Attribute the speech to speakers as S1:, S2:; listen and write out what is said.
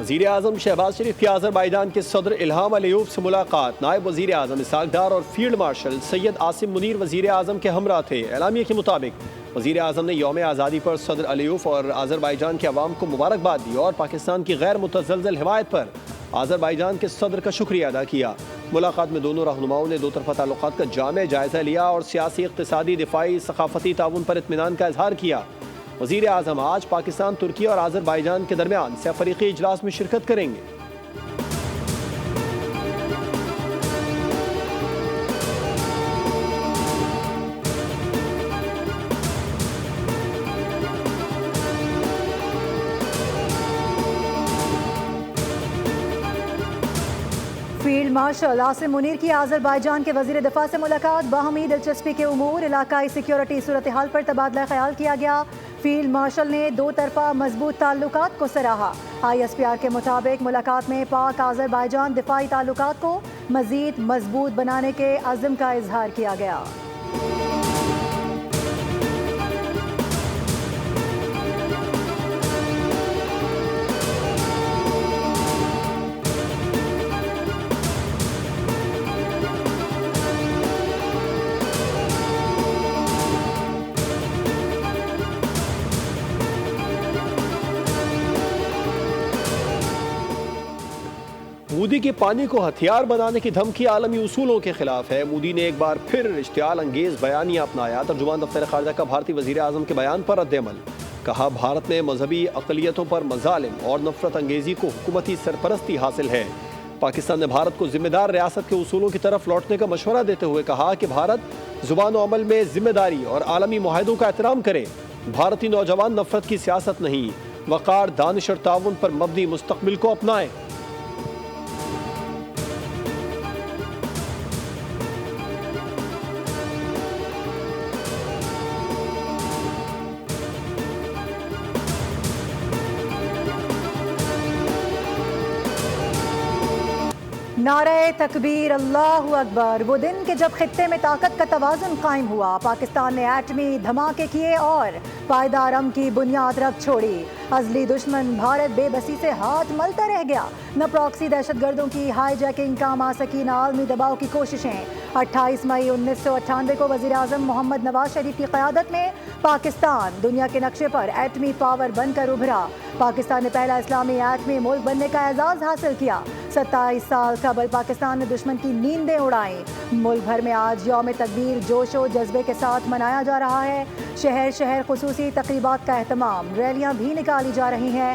S1: वज़ीर आज़म शहबाज शरीफ की आज़रबाईजान के सदर इल्हाम अलीयूब से मुलाकात। नायब वज़ीर आज़म इसहाक डार और फील्ड मार्शल सैयद आसिम मुनीर वज़ीर आज़म के हमरा थे। एलामिया के मुताबिक वज़ीर आज़म ने यौम आज़ादी पर सदर अलीयूब और आज़रबाईजान के अवाम को मुबारकबाद दी और पाकिस्तान की गैर मुतज़लज़ल हिमायत पर आज़रबाईजान के सदर का शुक्रिया अदा किया। मुलाकात में दोनों रहनुमाओं ने दो तरफ़ा ताल्लुकात का जामे जायज़ा लिया और सियासी, इक़्तिसादी, दिफ़ाई, सक़ाफ़ती ताउन पर इत्मीनान का इज़हार किया। वज़ीर आज़म आज पाकिस्तान, तुर्की और आज़रबाईजान के दरमियान सफ़रीक़ी इजलास में शिरकत करेंगे।
S2: फील्ड मार्शल आसिम मुनीर की आज़रबाईजान के वज़ीर दिफ़ा से मुलाकात। बाहमी दिलचस्पी के उमूर, इलाकाई सिक्योरिटी सूरत हाल पर तबादला ख्याल किया गया। फील्ड मार्शल ने दो तरफ़ा मजबूत ताल्लुकात को सराहा। ISPR के मुताबिक मुलाकात में पाक आज़रबाईजान दिफ़ाई ताल्लुकात को मज़ीद मजबूत बनाने के अज़्म का इजहार किया गया।
S1: मोदी की पानी को हथियार बनाने की धमकी आलमी उसूलों के खिलाफ है। मोदी ने एक बार फिर इश्तियाल अंगेज बयानिया अपनाया। तर्जुमान दफ्तर खारजा का भारतीय वज़ीर आज़म के बयान पर रद्द-ए-अमल। कहा, भारत में मजहबी अक़लियतों पर मज़ालिम और नफरत अंगेजी को हुकूमती सरपरस्ती हासिल है। पाकिस्तान ने भारत को जिम्मेदार रियासत के उसूलों की तरफ लौटने का मशवरा देते हुए कहा कि भारत ज़ुबान और अमल में जिम्मेदारी और आलमी मुआहदों का एहतराम करे। भारतीय नौजवान नफरत की सियासत नहीं, वक़ार, दानिश और ताउन पर मबनी मुस्तक़बिल को अपनाएं।
S2: नारे तकबीर, अल्लाहु अकबर। वो दिन के जब खित्ते में ताकत का तवाज़ुन कायम हुआ, पाकिस्तान ने एटमी धमाके किए और पायदार अमन की बुनियाद रख छोड़ी। अजली दुश्मन भारत बेबसी से हाथ मलता रह गया। न प्रॉक्सी दहशतगर्दों की हाईजैकिंग काम आ सकी, न आलमी दबाव की कोशिशें। 28 मई 1998 को वज़ीर आज़म मोहम्मद नवाज शरीफ की क़यादत में पाकिस्तान दुनिया के नक्शे पर एटमी पावर बनकर उभरा। पाकिस्तान ने पहला इस्लामी एटमी मुल्क बनने का एजाज़ हासिल किया। 27 साल कबल पाकिस्तान ने दुश्मन की नींदें उड़ाई। मुल्क भर में आज यौम तकबीर जोशो जज्बे के साथ मनाया जा रहा है। शहर शहर खुसूसी तक़रीबात का एहतमाम, रैलियां भी निकाली जा रही हैं।